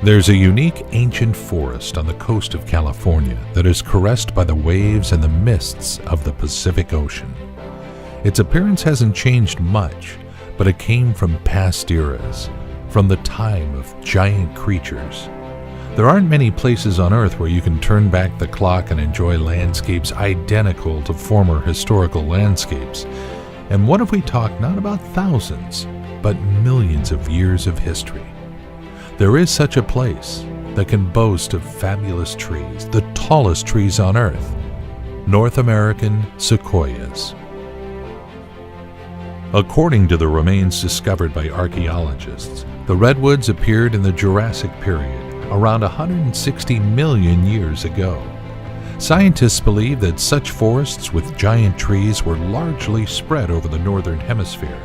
There's a unique ancient forest on the coast of California that is caressed by the waves and the mists of the Pacific Ocean. Its appearance hasn't changed much, but it came from past eras, from the time of giant creatures. There aren't many places on Earth where you can turn back the clock and enjoy landscapes identical to former historical landscapes. And what if we talk not about thousands, but millions of years of history? There is such a place that can boast of fabulous trees, the tallest trees on Earth, North American sequoias. According to the remains discovered by archaeologists, the redwoods appeared in the Jurassic period, around 160 million years ago. Scientists believe that such forests with giant trees were largely spread over the northern hemisphere.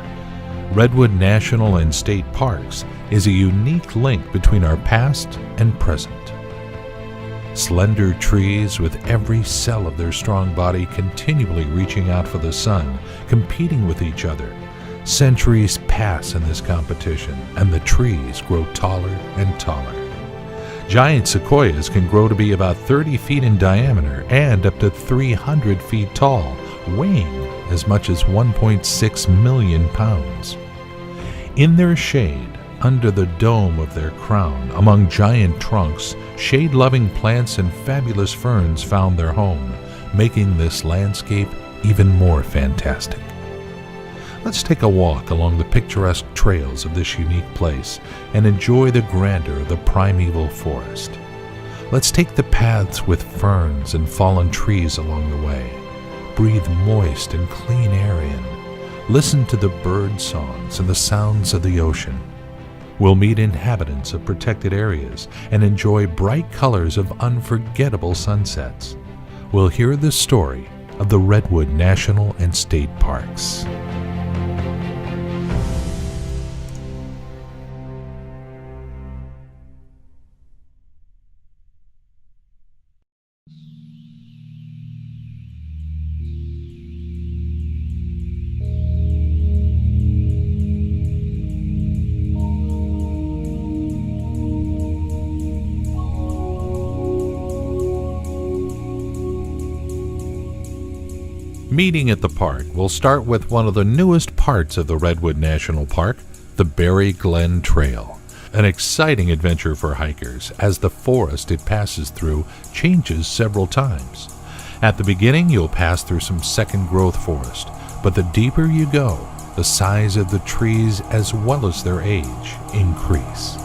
Redwood National and State Parks is a unique link between our past and present. Slender trees with every cell of their strong body continually reaching out for the sun, competing with each other. Centuries pass in this competition, and the trees grow taller and taller. Giant sequoias can grow to be about 30 feet in diameter and up to 300 feet tall, weighing as much as 1.6 million pounds. In their shade, under the dome of their crown, among giant trunks, shade-loving plants and fabulous ferns found their home, making this landscape even more fantastic. Let's take a walk along the picturesque trails of this unique place and enjoy the grandeur of the primeval forest. Let's take the paths with ferns and fallen trees along the way. Breathe moist and clean air in. Listen to the bird songs and the sounds of the ocean. We'll meet inhabitants of protected areas and enjoy bright colors of unforgettable sunsets. We'll hear the story of the Redwood National and State Parks. Meeting at the park, we'll start with one of the newest parts of the Redwood National Park, the Berry Glen Trail. An exciting adventure for hikers as the forest it passes through changes several times. At the beginning, you'll pass through some second-growth forest, but the deeper you go, the size of the trees as well as their age increase.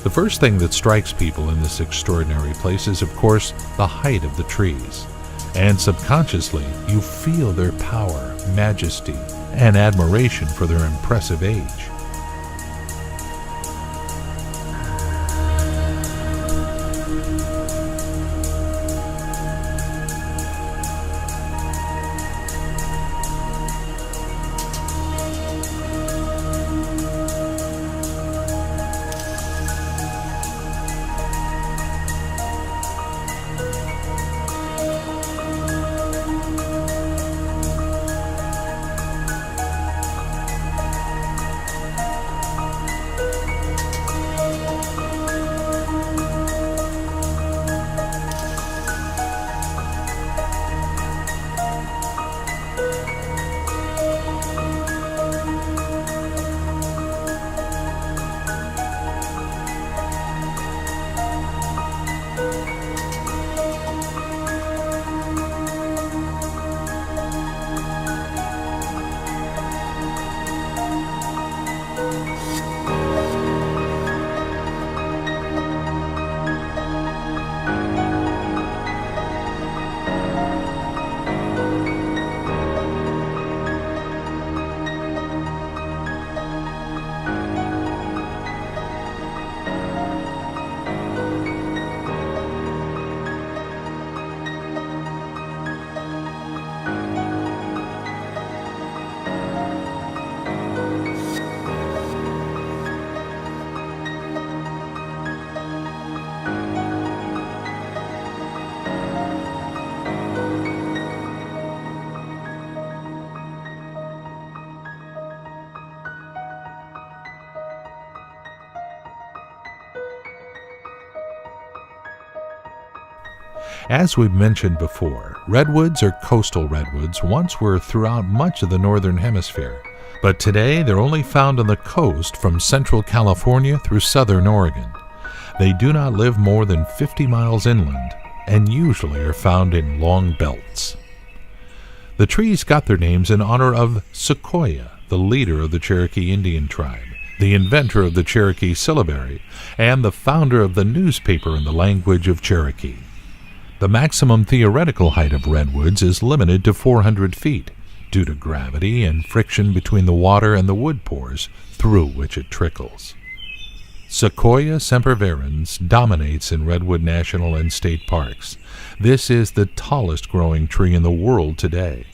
The first thing that strikes people in this extraordinary place is, of course, the height of the trees. And subconsciously, you feel their power, majesty, and admiration for their impressive age. As we've mentioned before, redwoods or coastal redwoods once were throughout much of the northern hemisphere, but today they're only found on the coast from central California through southern Oregon. They do not live more than 50 miles inland and usually are found in long belts. The trees got their names in honor of Sequoyah, the leader of the Cherokee Indian tribe, the inventor of the Cherokee syllabary, and the founder of the newspaper in the language of Cherokee. The maximum theoretical height of redwoods is limited to 400 feet due to gravity and friction between the water and the wood pores through which it trickles. Sequoia sempervirens dominates in Redwood National and State Parks. This is the tallest growing tree in the world today.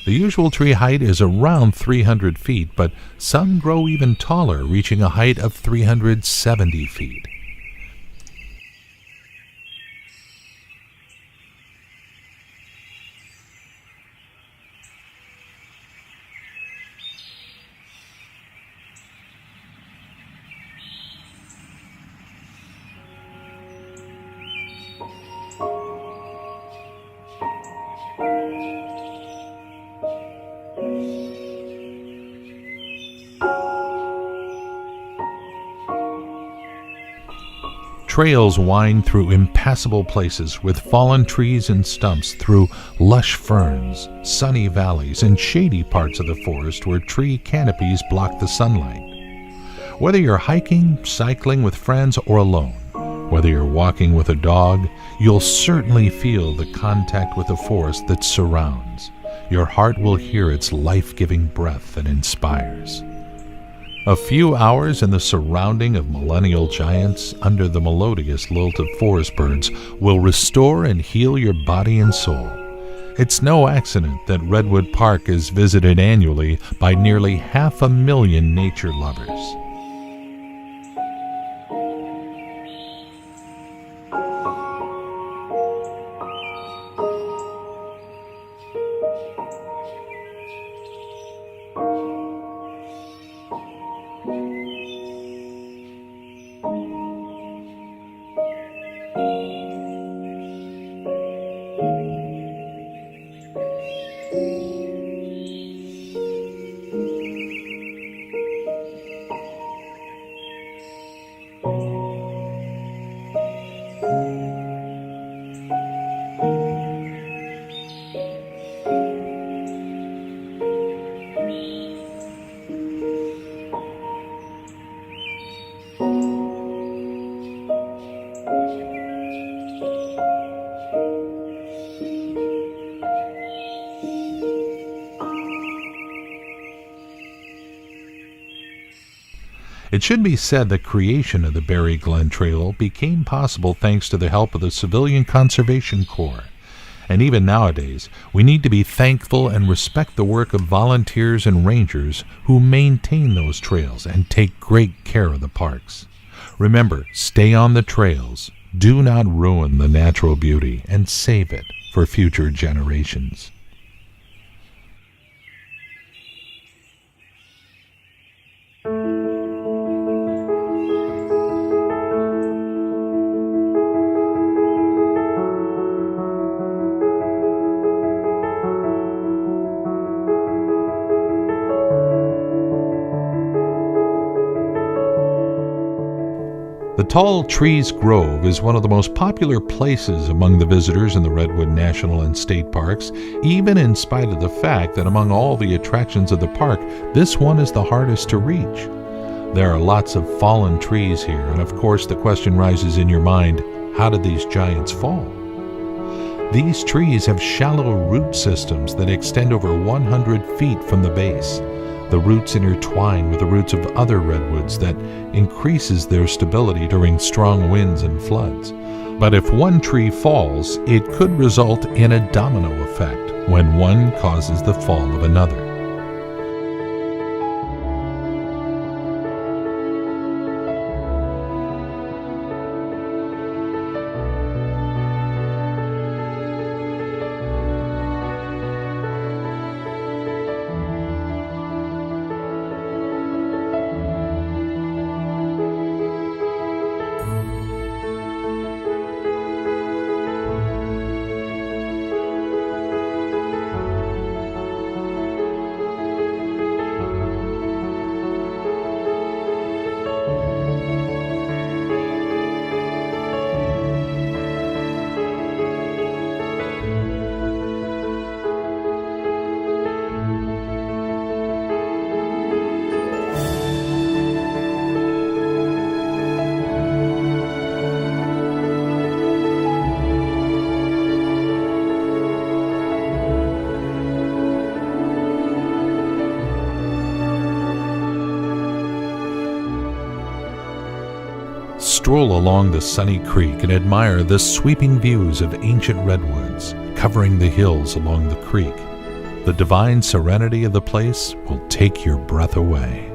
The usual tree height is around 300 feet, but some grow even taller, reaching a height of 370 feet. Trails wind through impassable places with fallen trees and stumps, through lush ferns, sunny valleys, and shady parts of the forest where tree canopies block the sunlight. Whether you're hiking, cycling with friends, or alone, whether you're walking with a dog, you'll certainly feel the contact with the forest that surrounds. Your heart will hear its life-giving breath that inspires. A few hours in the surrounding of millennial giants under the melodious lilt of forest birds will restore and heal your body and soul. It's no accident that Redwood Park is visited annually by nearly 500,000 nature lovers. It should be said the creation of the Berry Glen Trail became possible thanks to the help of the Civilian Conservation Corps. And even nowadays, we need to be thankful and respect the work of volunteers and rangers who maintain those trails and take great care of the parks. Remember, stay on the trails, do not ruin the natural beauty, and save it for future generations. The Tall Trees Grove is one of the most popular places among the visitors in the Redwood National and State Parks, even in spite of the fact that among all the attractions of the park, this one is the hardest to reach. There are lots of fallen trees here, and of course the question rises in your mind, how did these giants fall? These trees have shallow root systems that extend over 100 feet from the base. The roots intertwine with the roots of other redwoods that increases their stability during strong winds and floods. But if one tree falls, it could result in a domino effect when one causes the fall of another. stroll along the sunny creek and admire the sweeping views of ancient redwoods covering the hills along the creek. The divine serenity of the place will take your breath away.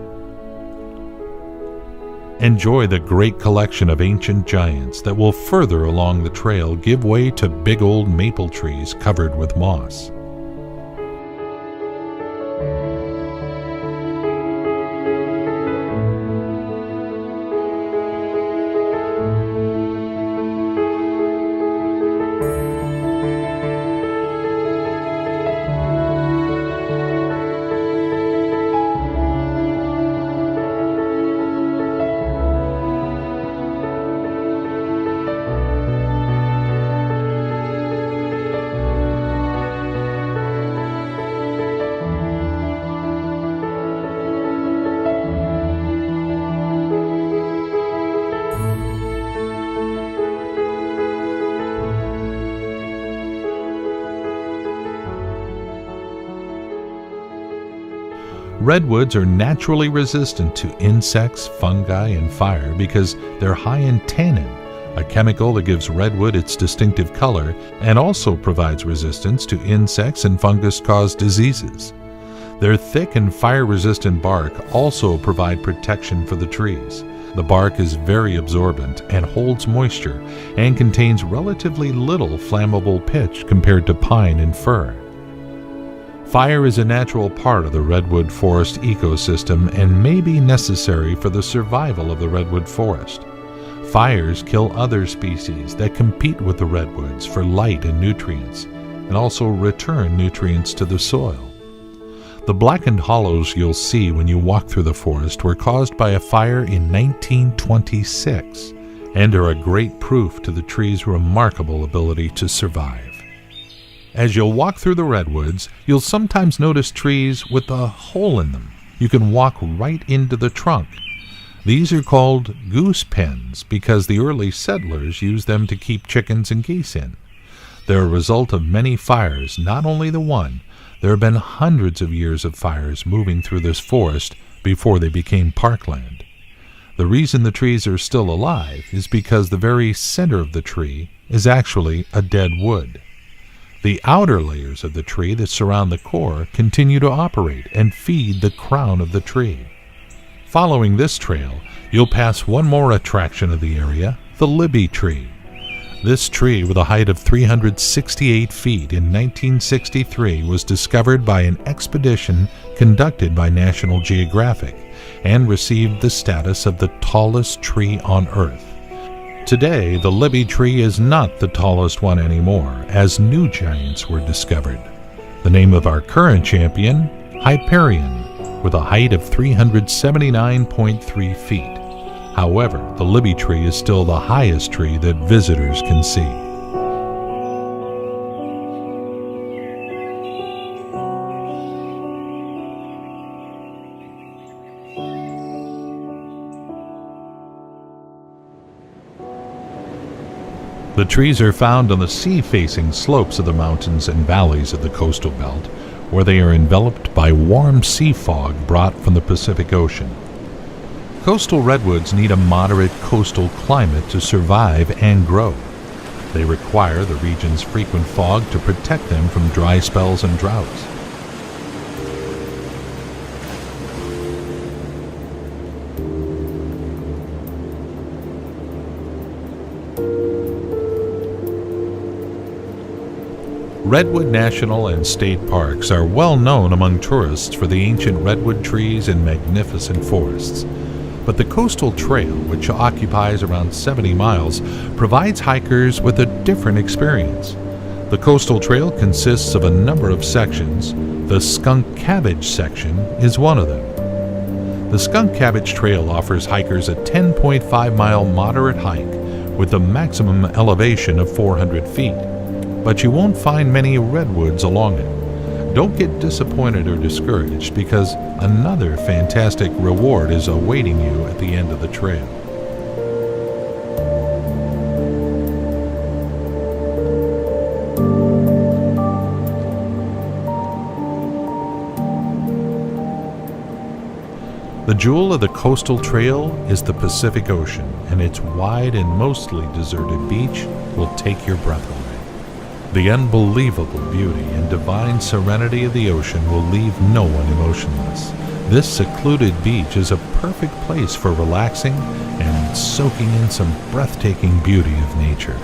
Enjoy the great collection of ancient giants that will further along the trail give way to big old maple trees covered with moss. Redwoods are naturally resistant to insects, fungi, and fire because they're high in tannin, a chemical that gives redwood its distinctive color and also provides resistance to insects and fungus-caused diseases. Their thick and fire-resistant bark also provide protection for the trees. The bark is very absorbent and holds moisture and contains relatively little flammable pitch compared to pine and fir. Fire is a natural part of the redwood forest ecosystem and may be necessary for the survival of the redwood forest. Fires kill other species that compete with the redwoods for light and nutrients, and also return nutrients to the soil. The blackened hollows you'll see when you walk through the forest were caused by a fire in 1926 and are a great proof to the tree's remarkable ability to survive. As you'll walk through the redwoods, you'll sometimes notice trees with a hole in them. You can walk right into the trunk. These are called goose pens because the early settlers used them to keep chickens and geese in. They're a result of many fires, not only the one. There have been hundreds of years of fires moving through this forest before they became parkland. The reason the trees are still alive is because the very center of the tree is actually a dead wood. The outer layers of the tree that surround the core continue to operate and feed the crown of the tree. Following this trail, you'll pass one more attraction of the area, the Libby tree. This tree, with a height of 368 feet in 1963, was discovered by an expedition conducted by National Geographic and received the status of the tallest tree on Earth. Today, the Libby tree is not the tallest one anymore, as new giants were discovered. The name of our current champion, Hyperion, with a height of 379.3 feet. However, the Libby tree is still the highest tree that visitors can see. The trees are found on the sea-facing slopes of the mountains and valleys of the coastal belt, where they are enveloped by warm sea fog brought from the Pacific Ocean. Coastal redwoods need a moderate coastal climate to survive and grow. They require the region's frequent fog to protect them from dry spells and droughts. Redwood National and State Parks are well known among tourists for the ancient redwood trees and magnificent forests. But the Coastal Trail, which occupies around 70 miles, provides hikers with a different experience. The Coastal Trail consists of a number of sections. The Skunk Cabbage section is one of them. The Skunk Cabbage Trail offers hikers a 10.5-mile moderate hike with a maximum elevation of 400 feet. But you won't find many redwoods along it. Don't get disappointed or discouraged because another fantastic reward is awaiting you at the end of the trail. The jewel of the coastal trail is the Pacific Ocean, and its wide and mostly deserted beach will take your breath away. The unbelievable beauty and divine serenity of the ocean will leave no one emotionless. This secluded beach is a perfect place for relaxing and soaking in some breathtaking beauty of nature.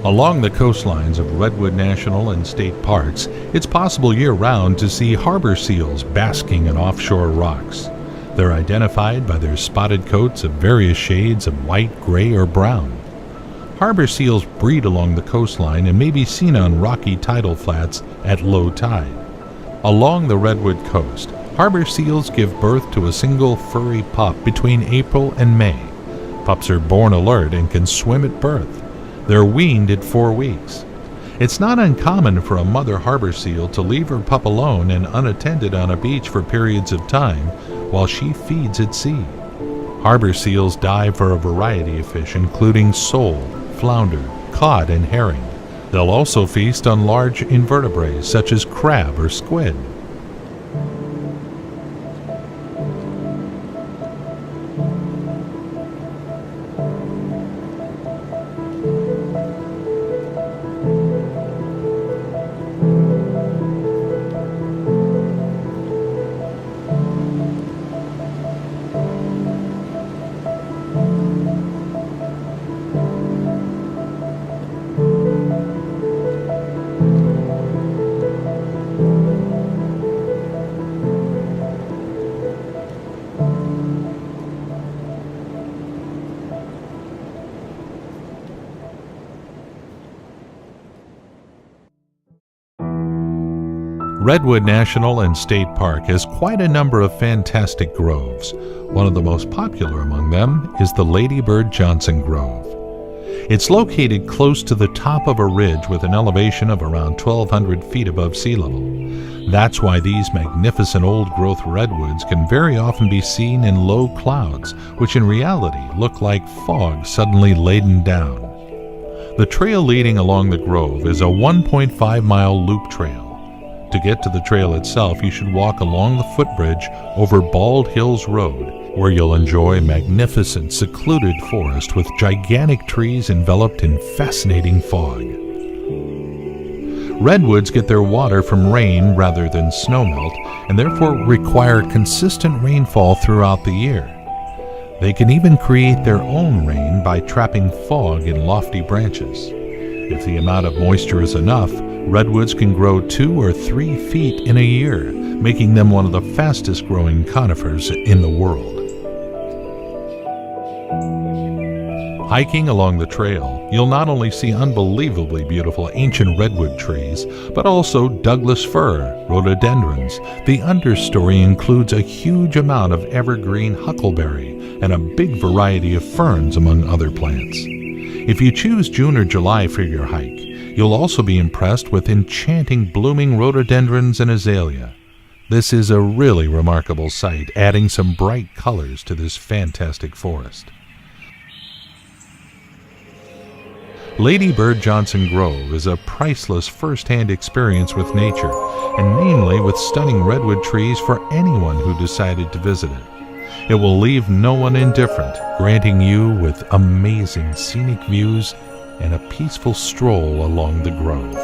Along the coastlines of Redwood National and State Parks, it's possible year-round to see harbor seals basking in offshore rocks. They're identified by their spotted coats of various shades of white, gray, or brown. Harbor seals breed along the coastline and may be seen on rocky tidal flats at low tide. Along the Redwood coast, harbor seals give birth to a single furry pup between April and May. Pups are born alert and can swim at birth. They're weaned at 4 weeks. It's not uncommon for a mother harbor seal to leave her pup alone and unattended on a beach for periods of time while she feeds at sea. Harbor seals dive for a variety of fish, including sole, flounder, cod, and herring. They'll also feast on large invertebrates such as crab or squid. Redwood National and State Park has quite a number of fantastic groves. One of the most popular among them is the Lady Bird Johnson Grove. It's located close to the top of a ridge with an elevation of around 1,200 feet above sea level. That's why these magnificent old-growth redwoods can very often be seen in low clouds, which in reality look like fog suddenly laden down. The trail leading along the grove is a 1.5-mile loop trail. To get to the trail itself, you should walk along the footbridge over Bald Hills Road, where you'll enjoy magnificent, secluded forest with gigantic trees enveloped in fascinating fog. Redwoods get their water from rain rather than snowmelt, and therefore require consistent rainfall throughout the year. They can even create their own rain by trapping fog in lofty branches. If the amount of moisture is enough, redwoods can grow 2 or 3 feet in a year, making them one of the fastest growing conifers in the world. Hiking along the trail, you'll not only see unbelievably beautiful ancient redwood trees, but also Douglas fir, rhododendrons. The understory includes a huge amount of evergreen huckleberry and a big variety of ferns, among other plants. If you choose June or July for your hike, you'll also be impressed with enchanting blooming rhododendrons and azalea. This is a really remarkable sight, adding some bright colors to this fantastic forest. Lady Bird Johnson Grove is a priceless first-hand experience with nature, and namely with stunning redwood trees for anyone who decided to visit it. It will leave no one indifferent, granting you with amazing scenic views and a peaceful stroll along the grove.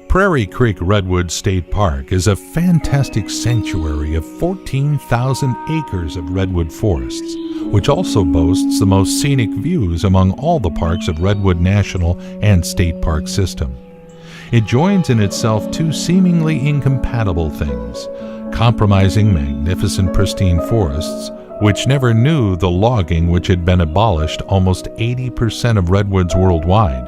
Prairie Creek Redwood State Park is a fantastic sanctuary of 14,000 acres of redwood forests, which also boasts the most scenic views among all the parks of Redwood National and State Park System. It joins in itself two seemingly incompatible things: compromising magnificent pristine forests, which never knew the logging which had been abolished almost 80% of redwoods worldwide.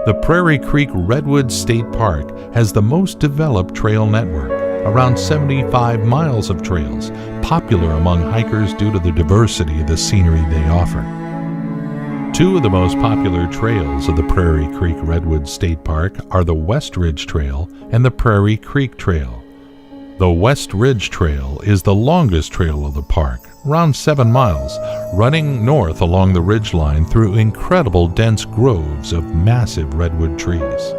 The Prairie Creek Redwood State Park has the most developed trail network, around 75 miles of trails, popular among hikers due to the diversity of the scenery they offer. Two of the most popular trails of the Prairie Creek Redwood State Park are the West Ridge Trail and the Prairie Creek Trail. The West Ridge Trail is the longest trail of the park, around 7 miles, running north along the ridgeline through incredible dense groves of massive redwood trees.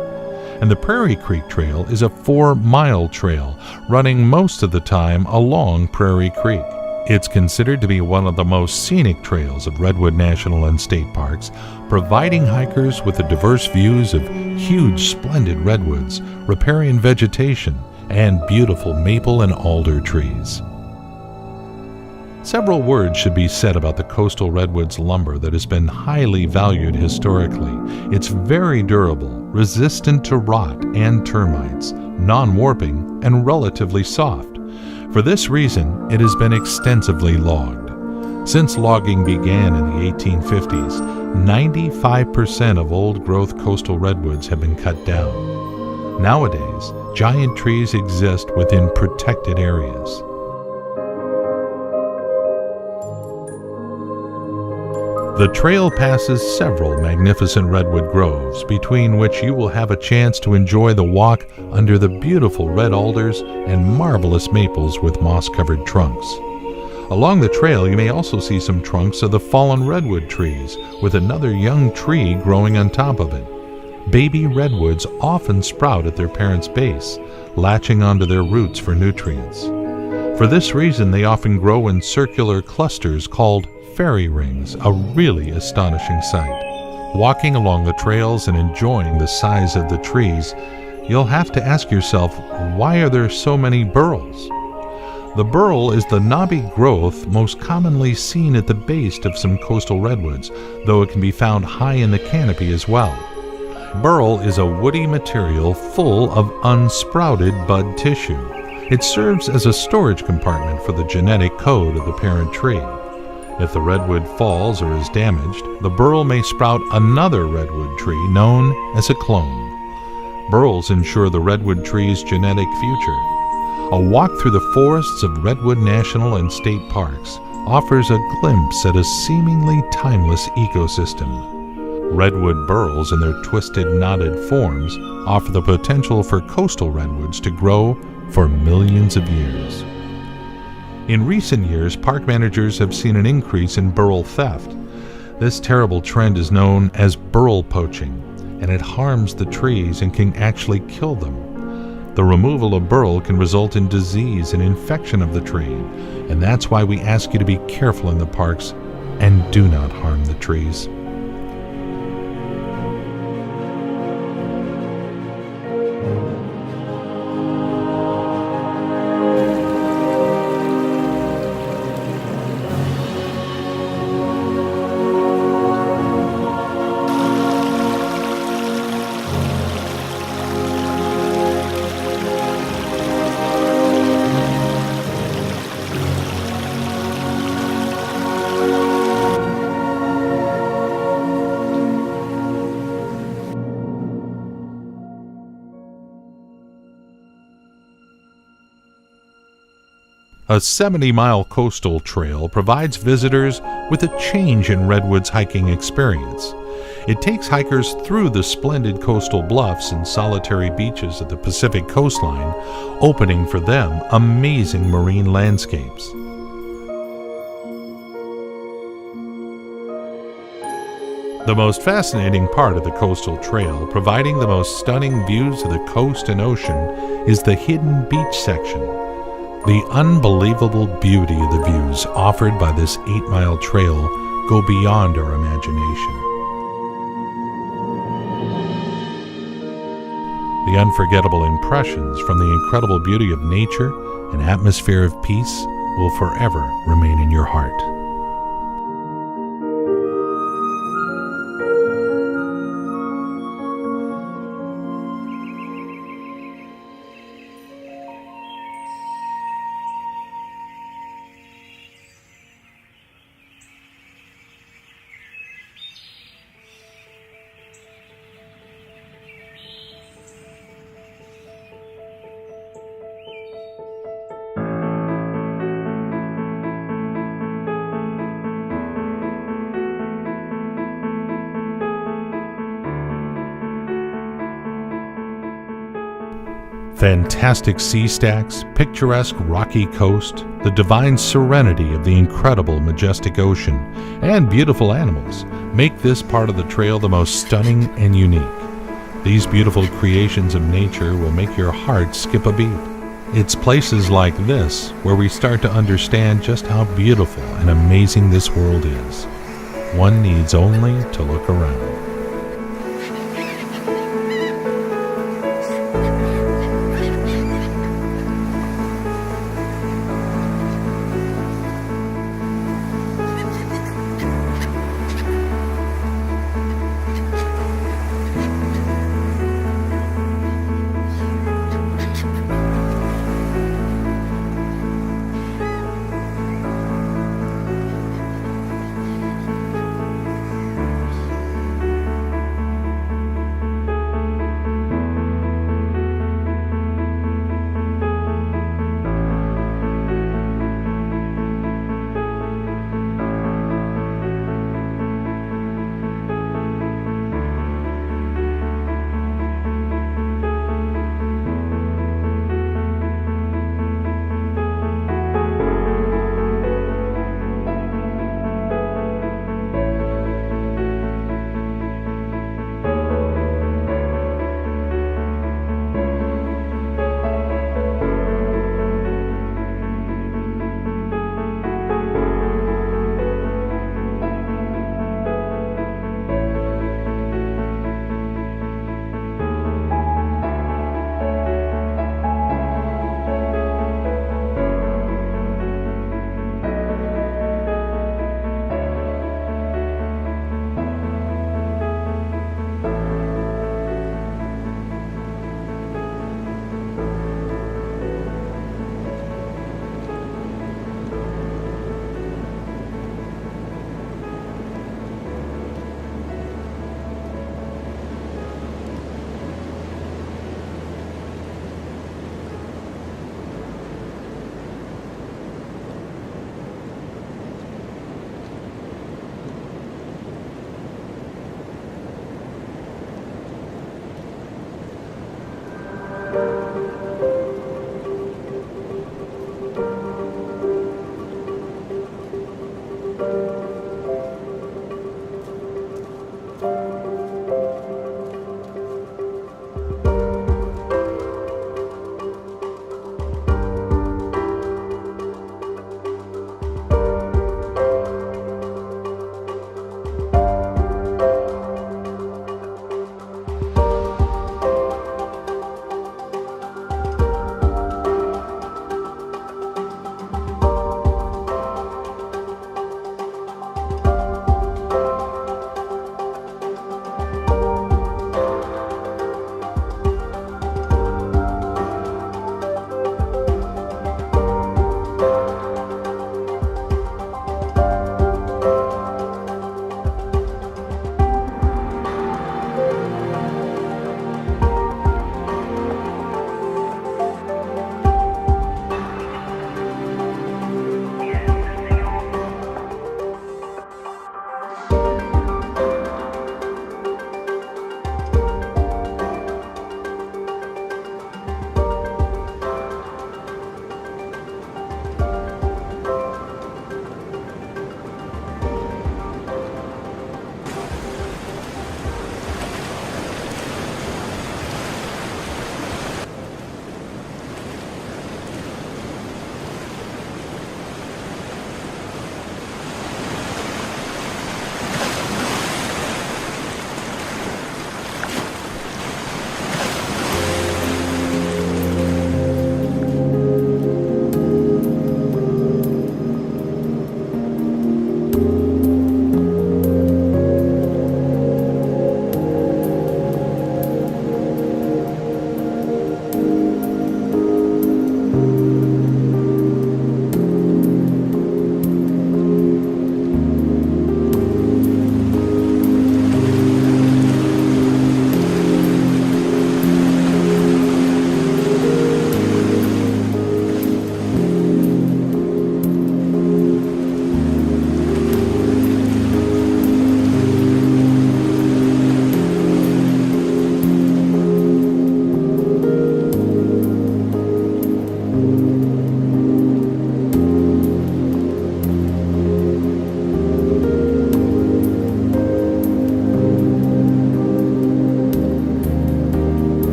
And the Prairie Creek Trail is a 4-mile trail, running most of the time along Prairie Creek. It's considered to be one of the most scenic trails of Redwood National and State Parks, providing hikers with the diverse views of huge, splendid redwoods, riparian vegetation, and beautiful maple and alder trees. Several words should be said about the coastal redwoods lumber that has been highly valued historically. It's very durable, resistant to rot and termites, non-warping, and relatively soft. For this reason, it has been extensively logged. Since logging began in the 1850s, 95% of old-growth coastal redwoods have been cut down. Nowadays, giant trees exist within protected areas. The trail passes several magnificent redwood groves, between which you will have a chance to enjoy the walk under the beautiful red alders and marvelous maples with moss-covered trunks. Along the trail, you may also see some trunks of the fallen redwood trees, with another young tree growing on top of it. Baby redwoods often sprout at their parents' base, latching onto their roots for nutrients. For this reason, they often grow in circular clusters called fairy rings, a really astonishing sight. Walking along the trails and enjoying the size of the trees, you'll have to ask yourself, why are there so many burls? The burl is the knobby growth most commonly seen at the base of some coastal redwoods, though it can be found high in the canopy as well. Burl is a woody material full of unsprouted bud tissue. It serves as a storage compartment for the genetic code of the parent tree. If the redwood falls or is damaged, the burl may sprout another redwood tree known as a clone. Burls ensure the redwood tree's genetic future. A walk through the forests of Redwood National and State Parks offers a glimpse at a seemingly timeless ecosystem. Redwood burls in their twisted, knotted forms offer the potential for coastal redwoods to grow for millions of years. In recent years, park managers have seen an increase in burl theft. This terrible trend is known as burl poaching, and it harms the trees and can actually kill them. The removal of burl can result in disease and infection of the tree, and that's why we ask you to be careful in the parks and do not harm the trees. A 70-mile coastal trail provides visitors with a change in Redwood's hiking experience. It takes hikers through the splendid coastal bluffs and solitary beaches of the Pacific coastline, opening for them amazing marine landscapes. The most fascinating part of the coastal trail, providing the most stunning views of the coast and ocean, is the hidden beach section. The unbelievable beauty of the views offered by this 8-mile trail go beyond our imagination. The unforgettable impressions from the incredible beauty of nature and atmosphere of peace will forever remain in your heart. Fantastic sea stacks, picturesque rocky coast, the divine serenity of the incredible majestic ocean, and beautiful animals make this part of the trail the most stunning and unique. These beautiful creations of nature will make your heart skip a beat. It's places like this where we start to understand just how beautiful and amazing this world is. One needs only to look around.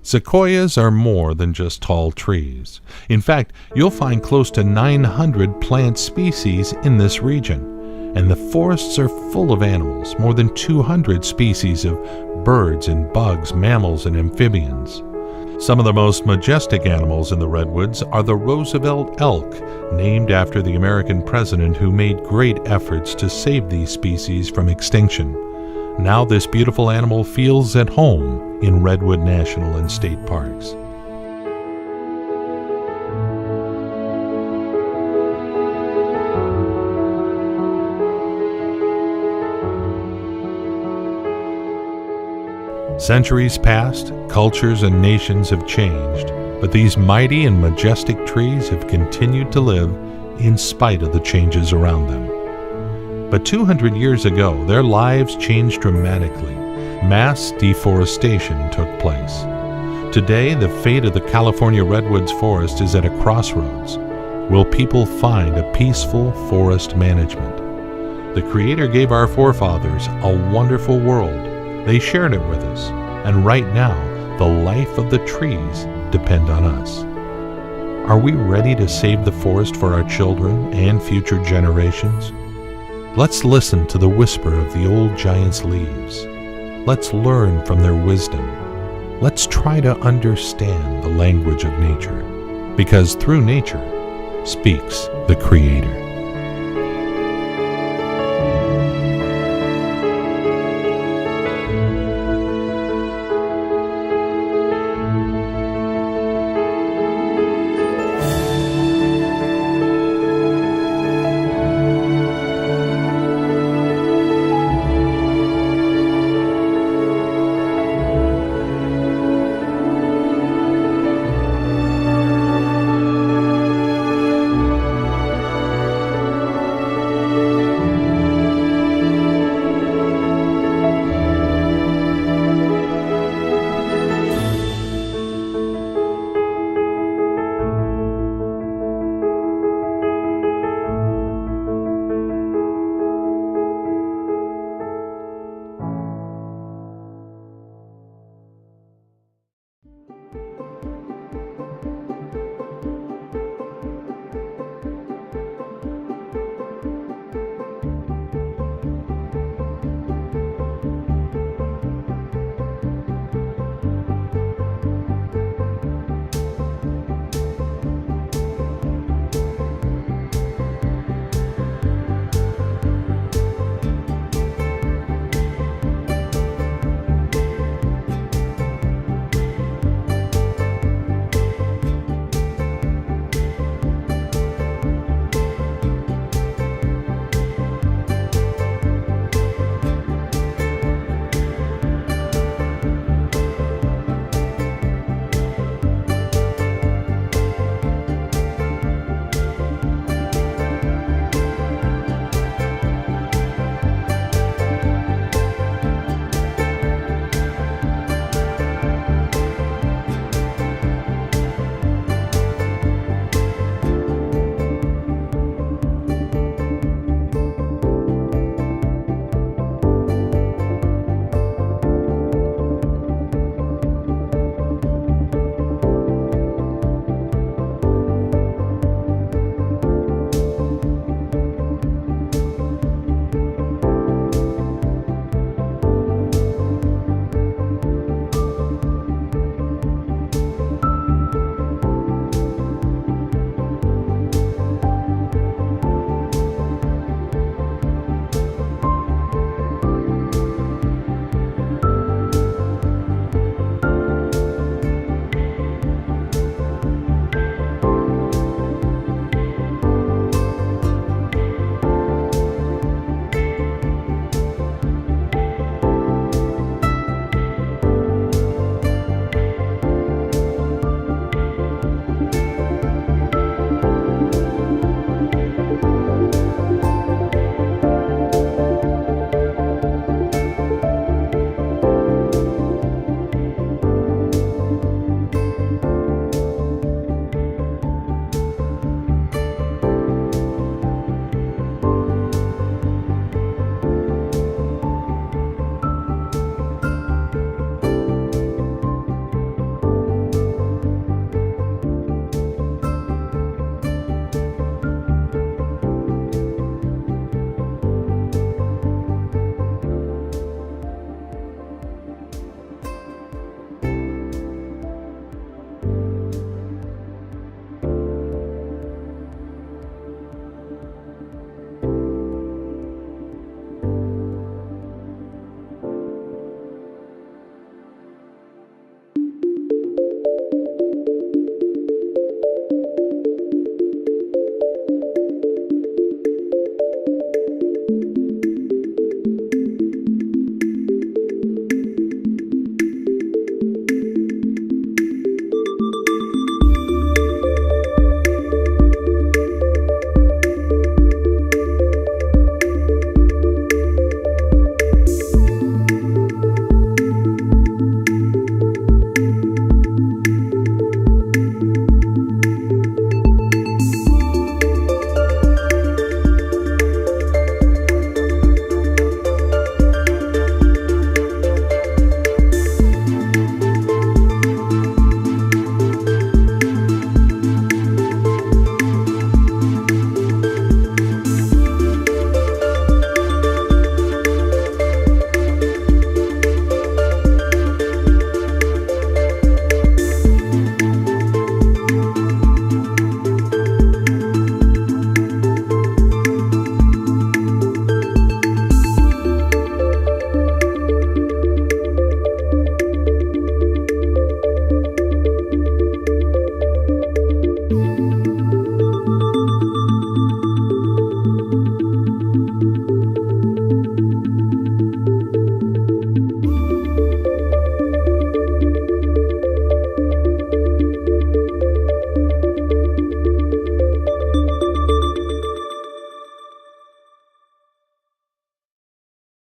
Sequoias are more than just tall trees. In fact, you'll find close to 900 plant species in this region, and the forests are full of animals, more than 200 species of birds and bugs, mammals and amphibians. Some of the most majestic animals in the Redwoods are the Roosevelt elk, named after the American president who made great efforts to save these species from extinction. Now this beautiful animal feels at home in Redwood National and State Parks. Centuries passed, cultures and nations have changed, but these mighty and majestic trees have continued to live in spite of the changes around them. But 200 years ago, their lives changed dramatically. Mass deforestation took place. Today, the fate of the California Redwoods forest is at a crossroads. Will people find a peaceful forest management? The Creator gave our forefathers a wonderful world. They shared it with us, and right now, the life of the trees depend on us. Are we ready to save the forest for our children and future generations? Let's listen to the whisper of the old giants' leaves. Let's learn from their wisdom. Let's try to understand the language of nature, because through nature speaks the Creator.